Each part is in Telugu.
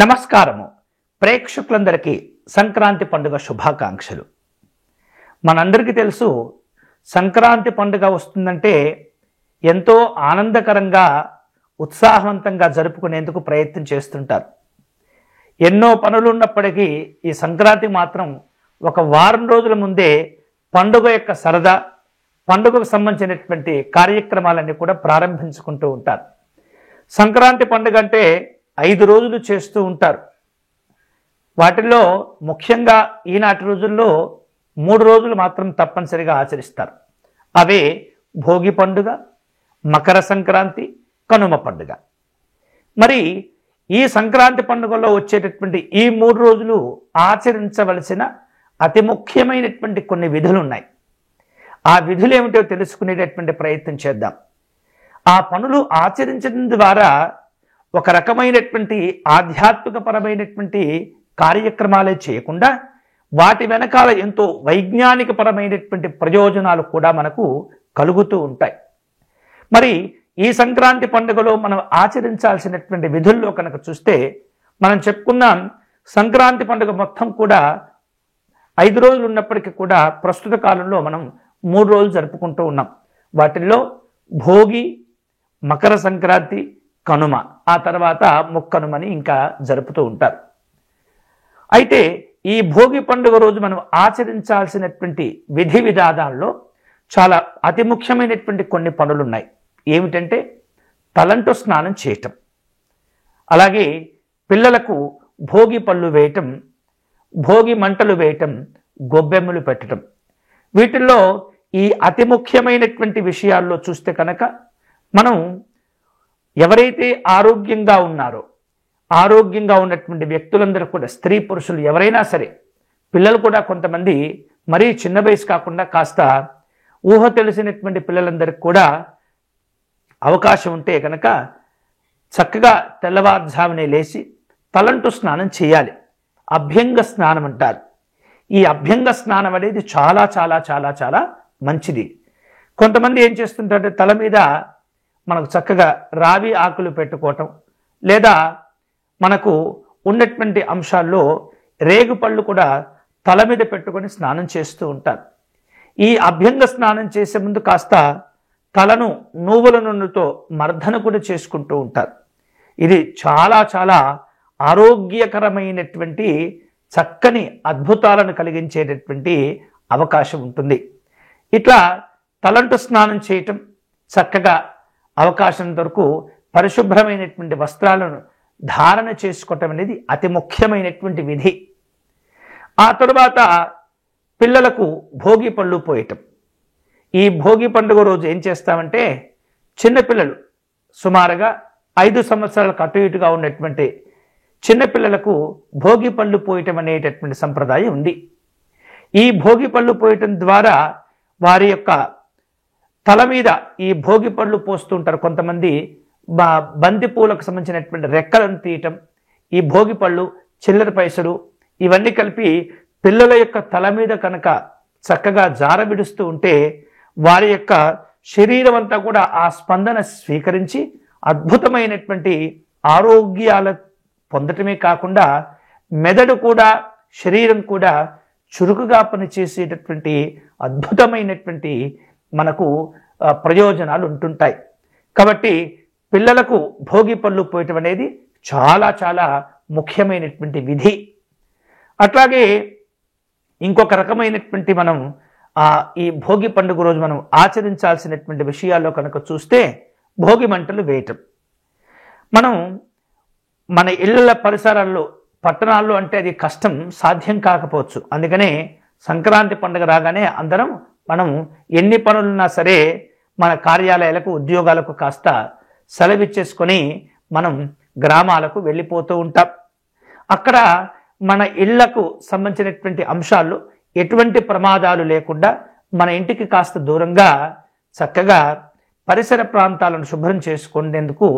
నమస్కారము ప్రేక్షకులందరికీ సంక్రాంతి పండుగ శుభాకాంక్షలు. మనందరికీ తెలుసు, సంక్రాంతి పండుగ వస్తుందంటే ఎంతో ఆనందకరంగా ఉత్సాహవంతంగా జరుపుకునేందుకు ప్రయత్నం చేస్తుంటారు. ఎన్నో పనులు ఉన్నప్పటికీ ఈ సంక్రాంతి మాత్రం ఒక వారం రోజుల ముందే పండుగ యొక్క సరదా, పండుగకు సంబంధించినటువంటి కార్యక్రమాలన్నీ కూడా ప్రారంభించుకుంటూ ఉంటారు. సంక్రాంతి పండుగ అంటే 5 రోజులు చేస్తూ ఉంటారు. వాటిల్లో ముఖ్యంగా ఈనాటి రోజుల్లో 3 రోజులు మాత్రం తప్పనిసరిగా ఆచరిస్తారు. అవే భోగి పండుగ, మకర సంక్రాంతి, కనుమ పండుగ. మరి ఈ సంక్రాంతి పండుగలో వచ్చేటటువంటి ఈ 3 రోజులు ఆచరించవలసిన అతి ముఖ్యమైనటువంటి కొన్ని విధులు ఉన్నాయి. ఆ విధులు ఏమిటో తెలుసుకునేటటువంటి ప్రయత్నం చేద్దాం. ఆ పనులు ఆచరించడం ద్వారా ఒక రకమైనటువంటి ఆధ్యాత్మికపరమైనటువంటి కార్యక్రమాలే చేయకుండా వాటి వెనకాల ఎంతో వైజ్ఞానికపరమైనటువంటి ప్రయోజనాలు కూడా మనకు కలుగుతూ ఉంటాయి. మరి ఈ సంక్రాంతి పండుగలో మనం ఆచరించాల్సినటువంటి విధుల్లో కనుక చూస్తే, మనం చెప్పుకున్నాం సంక్రాంతి పండుగ మొత్తం కూడా 5 రోజులు ఉన్నప్పటికీ కూడా ప్రస్తుత కాలంలో మనం 3 రోజులు జరుపుకుంటూ ఉన్నాం. వాటిల్లో భోగి, మకర సంక్రాంతి, కనుమ, ఆ తర్వాత ముక్కనుమని ఇంకా జరుపుతూ ఉంటారు. అయితే ఈ భోగి పండుగ రోజు మనం ఆచరించాల్సినటువంటి విధి విధానాల్లో చాలా అతి ముఖ్యమైనటువంటి కొన్ని పనులు ఉన్నాయి. ఏమిటంటే తలంటు స్నానం చేయటం, అలాగే పిల్లలకు భోగి పళ్ళు వేయటం, భోగి మంటలు వేయటం, గొబ్బెమ్మలు పెట్టడం. వీటిల్లో ఈ అతి ముఖ్యమైనటువంటి విషయాల్లో చూస్తే కనుక మనం ఎవరైతే ఆరోగ్యంగా ఉన్నారో, ఆరోగ్యంగా ఉన్నటువంటి వ్యక్తులందరూ కూడా, స్త్రీ పురుషులు ఎవరైనా సరే, పిల్లలు కూడా కొంతమంది మరీ చిన్న వయసు కాకుండా కాస్త ఊహ తెలిసినటువంటి పిల్లలందరికీ కూడా అవకాశం ఉంటే కనుక చక్కగా తెల్లవారుజామునే లేచి తలంటు స్నానం చేయాలి. అభ్యంగ స్నానం అంటారు. ఈ అభ్యంగ స్నానం అనేది చాలా చాలా చాలా చాలా మంచిది. కొంతమంది ఏం చేస్తుంటారంటే తల మీద మనకు చక్కగా రావి ఆకులు పెట్టుకోవటం, లేదా మనకు ఉన్నటువంటి అంశాల్లో రేగుపళ్ళు కూడా తల మీద పెట్టుకొని స్నానం చేస్తూ ఉంటారు. ఈ అభ్యంగ స్నానం చేసే ముందు కాస్త తలను నువ్వుల నూనెతో మర్దన కూడా చేసుకుంటూ ఉంటారు. ఇది చాలా చాలా ఆరోగ్యకరమైనటువంటి చక్కని అద్భుతాలను కలిగించేటటువంటి అవకాశం ఉంటుంది. ఇట్లా తలంటు స్నానం చేయటం, చక్కగా అవకాశం వరకు పరిశుభ్రమైనటువంటి వస్త్రాలను ధారణ చేసుకోవటం అనేది అతి ముఖ్యమైనటువంటి విధి. ఆ తరువాత పిల్లలకు భోగి పళ్ళు పోయటం. ఈ భోగి పండుగ రోజు ఏం చేస్తామంటే, చిన్నపిల్లలు సుమారుగా 5 సంవత్సరాలకు అటు ఇటుగా ఉన్నటువంటి చిన్నపిల్లలకు భోగి పళ్ళు పోయటం అనేటటువంటి సంప్రదాయం ఉంది. ఈ భోగి పళ్ళు పోయటం ద్వారా వారి యొక్క తల మీద ఈ భోగి పళ్ళు పోస్తుంటారు. కొంతమంది బంతి పూలకు సంబంధించినటువంటి రెక్కలను తీయటం, ఈ భోగి పళ్ళు, చిల్లర పైసలు ఇవన్నీ కలిపి పిల్లల యొక్క తల మీద కనుక చక్కగా జార విడుస్తూ ఉంటే వారి యొక్క శరీరం అంతా కూడా ఆ స్పందన స్వీకరించి అద్భుతమైనటువంటి ఆరోగ్యాలు పొందటమే కాకుండా మెదడు కూడా, శరీరం కూడా చురుకుగా పనిచేసేటటువంటి అద్భుతమైనటువంటి మనకు ప్రయోజనాలు ఉంటుంటాయి. కాబట్టి పిల్లలకు భోగి పళ్ళు పోయటం అనేది చాలా చాలా ముఖ్యమైనటువంటి విధి. అట్లాగే ఇంకొక రకమైనటువంటి మనం ఈ భోగి పండుగ రోజు మనం ఆచరించాల్సినటువంటి విషయాల్లో కనుక చూస్తే భోగి మంటలు వేయటం. మనం మన ఇళ్ళ పరిసరాల్లో, పట్టణాల్లో అంటే అది కష్టం, సాధ్యం కాకపోవచ్చు. అందుకనే సంక్రాంతి పండుగ రాగానే అందరం మనం ఎన్ని పనులున్నా సరే మన కార్యాలయాలకు, ఉద్యోగాలకు కాస్త సెలవిచ్చేసుకొని మనం గ్రామాలకు వెళ్ళిపోతూ ఉంటాం. అక్కడ మన ఇళ్లకు సంబంధించినటువంటి అంశాలు ఎటువంటి ప్రమాదాలు లేకుండా మన ఇంటికి కాస్త దూరంగా చక్కగా పరిసర ప్రాంతాలను శుభ్రం చేసుకునేందుకు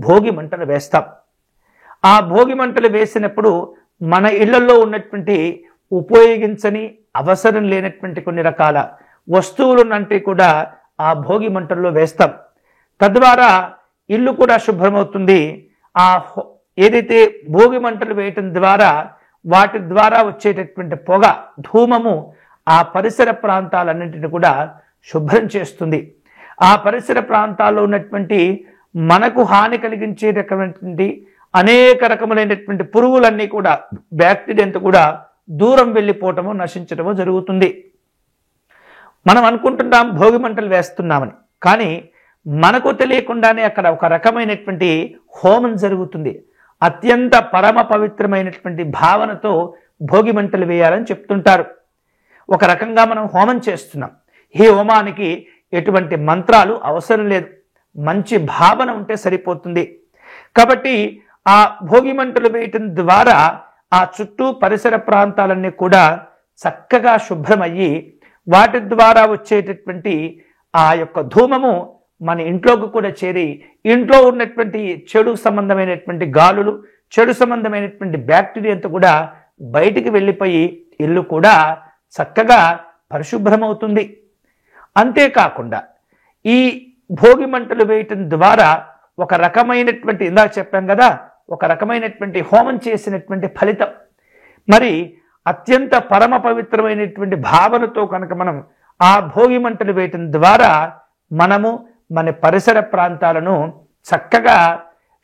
భోగి మంటలు వేస్తాం. ఆ భోగి మంటలు వేసినప్పుడు మన ఇళ్లలో ఉన్నటువంటి ఉపయోగించని, అవసరం లేనటువంటి కొన్ని రకాల వస్తువులన్నింటినీ కూడా ఆ భోగి మంటల్లో వేస్తాం. తద్వారా ఇల్లు కూడా శుభ్రమవుతుంది. ఆ ఏదైతే భోగి మంటలు వేయటం ద్వారా వాటి ద్వారా వచ్చేటటువంటి పొగ ధూమము ఆ పరిసర ప్రాంతాలన్నింటినీ కూడా శుభ్రం చేస్తుంది. ఆ పరిసర ప్రాంతాల్లో ఉన్నటువంటి మనకు హాని కలిగించేటటువంటి అనేక రకములైనటువంటి పురుగులన్నీ కూడా బ్యాక్టీరియాతో కూడా దూరం వెళ్ళిపోవటము నశించటము జరుగుతుంది. మనం అనుకుంటున్నాం భోగి మంటలు వేస్తున్నామని, కానీ మనకు తెలియకుండానే అక్కడ ఒక రకమైనటువంటి హోమం జరుగుతుంది. అత్యంత పరమ పవిత్రమైనటువంటి భావనతో భోగి మంటలు వేయాలని చెప్తుంటారు. ఒక రకంగా మనం హోమం చేస్తున్నాం. ఈ హోమానికి ఎటువంటి మంత్రాలు అవసరం లేదు, మంచి భావన ఉంటే సరిపోతుంది. కాబట్టి ఆ భోగి మంటలు వేయటం ద్వారా ఆ చుట్టూ పరిసర ప్రాంతాలన్నీ కూడా చక్కగా శుభ్రమయ్యి వాటి ద్వారా వచ్చేటటువంటి ఆ యొక్క ధూమము మన ఇంట్లోకి కూడా చేరి ఇంట్లో ఉన్నటువంటి చెడు సంబంధమైనటువంటి గాలులు, చెడు సంబంధమైనటువంటి బ్యాక్టీరియాతో కూడా బయటికి వెళ్ళిపోయి ఇల్లు కూడా చక్కగా పరిశుభ్రమవుతుంది. అంతేకాకుండా ఈ భోగి మంటలు వేయటం ద్వారా ఒక రకమైనటువంటి, ఇందాక చెప్పాం కదా, ఒక రకమైనటువంటి హోమం చేసినటువంటి ఫలితం. మరి అత్యంత పరమ పవిత్రమైనటువంటి భావనతో కనుక మనం ఆ భోగి మంటలు వేయటం ద్వారా మనము మన పరిసర ప్రాంతాలను చక్కగా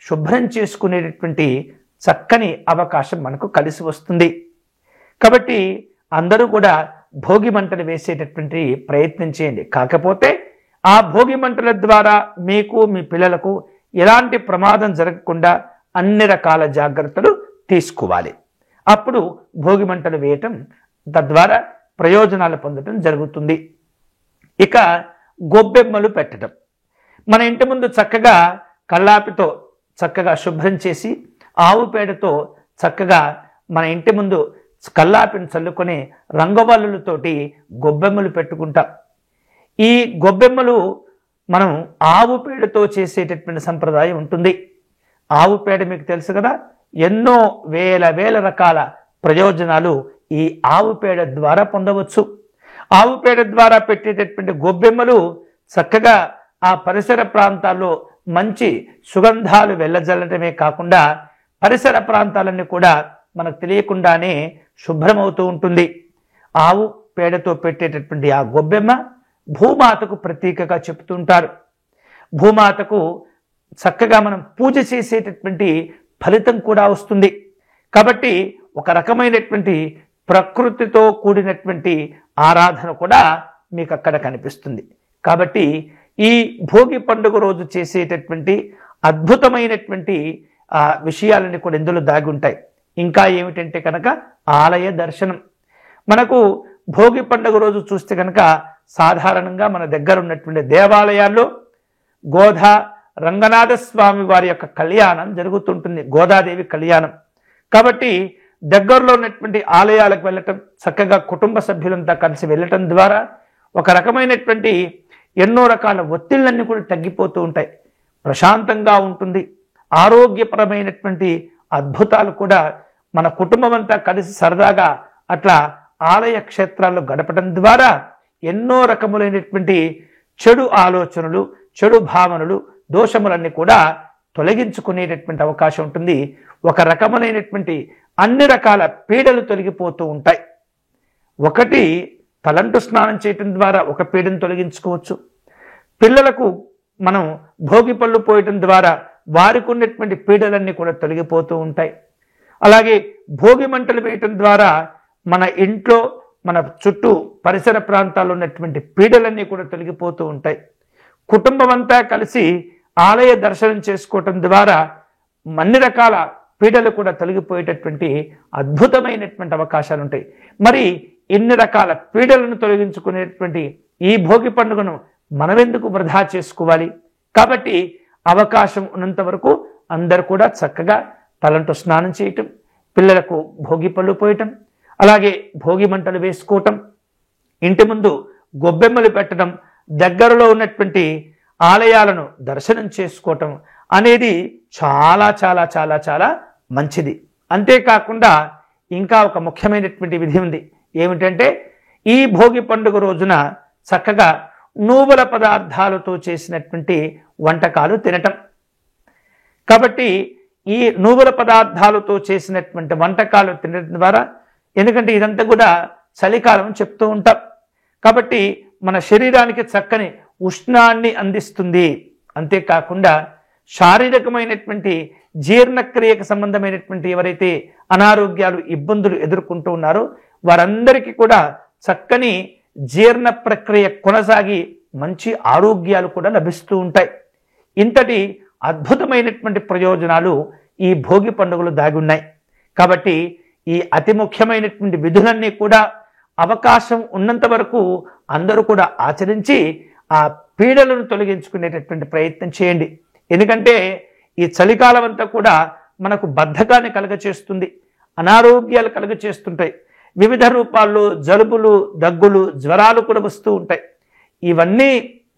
శుభ్రం చేసుకునేటటువంటి చక్కని అవకాశం మనకు కలిసి వస్తుంది. కాబట్టి అందరూ కూడా భోగి మంటలు వేసేటటువంటి ప్రయత్నం చేయండి. కాకపోతే ఆ భోగి మంటల ద్వారా మీకు మీ పిల్లలకు ఎలాంటి ప్రమాదం జరగకుండా అన్ని రకాల జాగ్రత్తలు తీసుకోవాలి. అప్పుడు భోగి మంటలు వేయటం తద్వారా ప్రయోజనాలు పొందటం జరుగుతుంది. ఇక గొబ్బెమ్మలు పెట్టడం. మన ఇంటి ముందు చక్కగా కల్లాపితో చక్కగా శుభ్రం చేసి ఆవు పేడతో చక్కగా మన ఇంటి ముందు కల్లాపిని చల్లుకొని రంగవల్లులతోటి గొబ్బెమ్మలు పెట్టుకుంటాం. ఈ గొబ్బెమ్మలు మనం ఆవు పేడతో చేసేటటువంటి సంప్రదాయం ఉంటుంది. ఆవు పేడ మీకు తెలుసు కదా, ఎన్నో వేల రకాల ప్రయోజనాలు ఈ ఆవు పేడ ద్వారా పొందవచ్చు. ఆవు పేడ ద్వారా పెట్టేటటువంటి గొబ్బెమ్మలు చక్కగా ఆ పరిసర ప్రాంతాల్లో మంచి సుగంధాలు వెళ్ళజల్లటమే కాకుండా పరిసర ప్రాంతాలన్నీ కూడా మనకు తెలియకుండానే శుభ్రమవుతూ ఉంటుంది. ఆవు పేడతో పెట్టేటటువంటి ఆ గొబ్బెమ్మ భూమాతకు ప్రతీకగా చెప్తుంటారు. భూమాతకు చక్కగా మనం పూజ చేసేటటువంటి ఫలితం కూడా వస్తుంది. కాబట్టి ఒక రకమైనటువంటి ప్రకృతితో కూడినటువంటి ఆరాధన కూడా మీకు అక్కడ కనిపిస్తుంది. కాబట్టి ఈ భోగి పండుగ రోజు చేసేటటువంటి అద్భుతమైనటువంటి విషయాలన్నీ కూడా ఇందులో దాగి ఉంటాయి. ఇంకా ఏమిటంటే కనుక ఆలయ దర్శనం. మనకు భోగి పండుగ రోజు చూస్తే కనుక సాధారణంగా మన దగ్గర ఉన్నటువంటి దేవాలయాల్లో గోదా రంగనాథ స్వామి వారి యొక్క కళ్యాణం జరుగుతుంటుంది, గోదాదేవి కళ్యాణం. కాబట్టి దగ్గరలో ఉన్నటువంటి ఆలయాలకు వెళ్ళటం, చక్కగా కుటుంబ సభ్యులంతా కలిసి వెళ్ళటం ద్వారా ఒక రకమైనటువంటి ఎన్నో రకాల ఒత్తిళ్ళన్నీ కూడా తగ్గిపోతూ ఉంటాయి, ప్రశాంతంగా ఉంటుంది. ఆరోగ్యపరమైనటువంటి అద్భుతాలు కూడా మన కుటుంబం అంతా కలిసి సరదాగా అట్లా ఆలయ క్షేత్రాల్లో గడపడం ద్వారా ఎన్నో రకములైనటువంటి చెడు ఆలోచనలు, చెడు భావనలు, దోషములన్నీ కూడా తొలగించుకునేటటువంటి అవకాశం ఉంటుంది. ఒక రకములైనటువంటి అన్ని రకాల పీడలు తొలగిపోతూ ఉంటాయి. ఒకటి, తలంటు స్నానం చేయటం ద్వారా ఒక పీడను తొలగించుకోవచ్చు. పిల్లలకు మనం భోగి పళ్ళు పోయటం ద్వారా వారికి ఉన్నటువంటి పీడలన్నీ కూడా తొలగిపోతూ ఉంటాయి. అలాగే భోగి మంటలు వేయటం ద్వారా మన ఇంట్లో మన చుట్టూ పరిసర ప్రాంతాల్లో ఉన్నటువంటి పీడలన్నీ కూడా తొలగిపోతూ ఉంటాయి. కుటుంబం అంతా కలిసి ఆలయ దర్శనం చేసుకోవటం ద్వారా అన్ని రకాల పీడలు కూడా తొలగిపోయేటటువంటి అద్భుతమైనటువంటి అవకాశాలు ఉంటాయి. మరి ఇన్ని రకాల పీడలను తొలగించుకునేటువంటి ఈ భోగి పండుగను మనమెందుకు వృధా చేసుకోవాలి? కాబట్టి అవకాశం ఉన్నంత వరకు అందరూ కూడా చక్కగా తలంటు స్నానం చేయటం, పిల్లలకు భోగి పళ్ళు పోయటం, అలాగే భోగి మంటలు వేసుకోవటం, ఇంటి ముందు గొబ్బెమ్మలు పెట్టడం, దగ్గరలో ఉన్నటువంటి ఆలయాలను దర్శనం చేసుకోవటం అనేది చాలా చాలా చాలా చాలా మంచిది. అంతేకాకుండా ఇంకా ఒక ముఖ్యమైనటువంటి విధి ఉంది. ఏమిటంటే ఈ భోగి పండుగ రోజున చక్కగా నువ్వుల పదార్థాలతో చేసినటువంటి వంటకాలు తినటం. కాబట్టి ఈ నువ్వుల పదార్థాలతో చేసినటువంటి వంటకాలు తినడం ద్వారా, ఎందుకంటే ఇదంతా కూడా చలికాలం చెప్తూ ఉంటాం కాబట్టి మన శరీరానికి చక్కని ఉష్ణాన్ని అందిస్తుంది. అంతేకాకుండా శారీరకమైనటువంటి జీర్ణక్రియకు సంబంధమైనటువంటి ఎవరైతే అనారోగ్యాలు ఇబ్బందులు ఎదుర్కొంటూ ఉన్నారో వారందరికీ కూడా చక్కని జీర్ణ ప్రక్రియ కొనసాగి మంచి ఆరోగ్యాలు కూడా లభిస్తూ ఉంటాయి. ఇంతటి అద్భుతమైనటువంటి ప్రయోజనాలు ఈ భోగి పండుగలు దాగి ఉన్నాయి. కాబట్టి ఈ అతి ముఖ్యమైనటువంటి విధులన్నీ కూడా అవకాశం ఉన్నంత వరకు అందరూ కూడా ఆచరించి ఆ పీడలను తొలగించుకునేటటువంటి ప్రయత్నం చేయండి. ఎందుకంటే ఈ చలికాలం అంతా కూడా మనకు బద్ధకాన్ని కలుగచేస్తుంది, అనారోగ్యాలు కలుగచేస్తుంటాయి, వివిధ రూపాల్లో జలుబులు, దగ్గులు, జ్వరాలు కూడా వస్తూ ఉంటాయి. ఇవన్నీ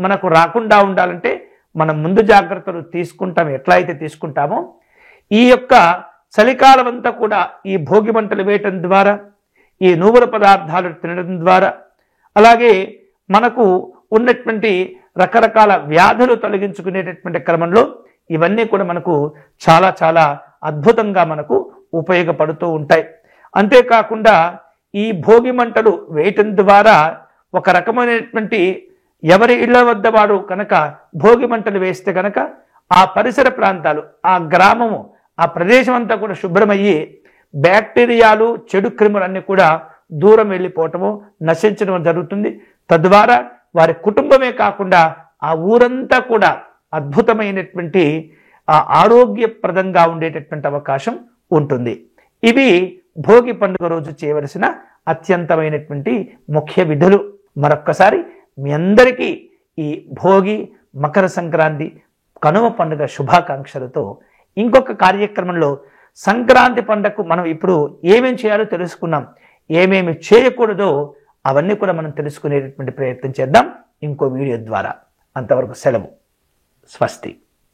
మనకు రాకుండా ఉండాలంటే మనం ముందు జాగ్రత్తలు తీసుకుంటాం. ఎట్లా అయితే తీసుకుంటామో ఈ యొక్క చలికాలం అంతా కూడా ఈ భోగి మంటలు వేయటం ద్వారా, ఈ నువ్వుల పదార్థాలు తినడం ద్వారా, అలాగే మనకు ఉన్నటువంటి రకరకాల వ్యాధులు తొలగించుకునేటటువంటి క్రమంలో ఇవన్నీ కూడా మనకు చాలా చాలా అద్భుతంగా మనకు ఉపయోగపడుతూ ఉంటాయి. అంతేకాకుండా ఈ భోగి మంటలు వేయటం ద్వారా ఒక రకమైనటువంటి ఎవరి ఇళ్ల వద్ద వారు కనుక భోగి మంటలు వేస్తే కనుక ఆ పరిసర ప్రాంతాలు, ఆ గ్రామము, ఆ ప్రదేశం అంతా కూడా శుభ్రమయ్యి బ్యాక్టీరియాలు, చెడు క్రిములన్నీ కూడా దూరం వెళ్ళిపోవటము, నశించడం జరుగుతుంది. తద్వారా వారి కుటుంబమే కాకుండా ఆ ఊరంతా కూడా అద్భుతమైనటువంటి ఆరోగ్యప్రదంగా ఉండేటటువంటి అవకాశం ఉంటుంది. ఇవి భోగి పండుగ రోజు చేయవలసిన అత్యంతమైనటువంటి ముఖ్య విధులు. మరొక్కసారి మీ అందరికీ ఈ భోగి, మకర సంక్రాంతి, కనుమ పండుగ శుభాకాంక్షలతో ఇంకొక కార్యక్రమంలో సంక్రాంతి పండుగకు మనం ఇప్పుడు ఏమేం చేయాలో తెలుసుకున్నాం. ఏమేమి చేయకూడదో అవన్నీ కూడా మనం తెలుసుకునేటటువంటి ప్రయత్నం చేద్దాం ఇంకో వీడియో ద్వారా. అంతవరకు సెలవు. స్వస్తి.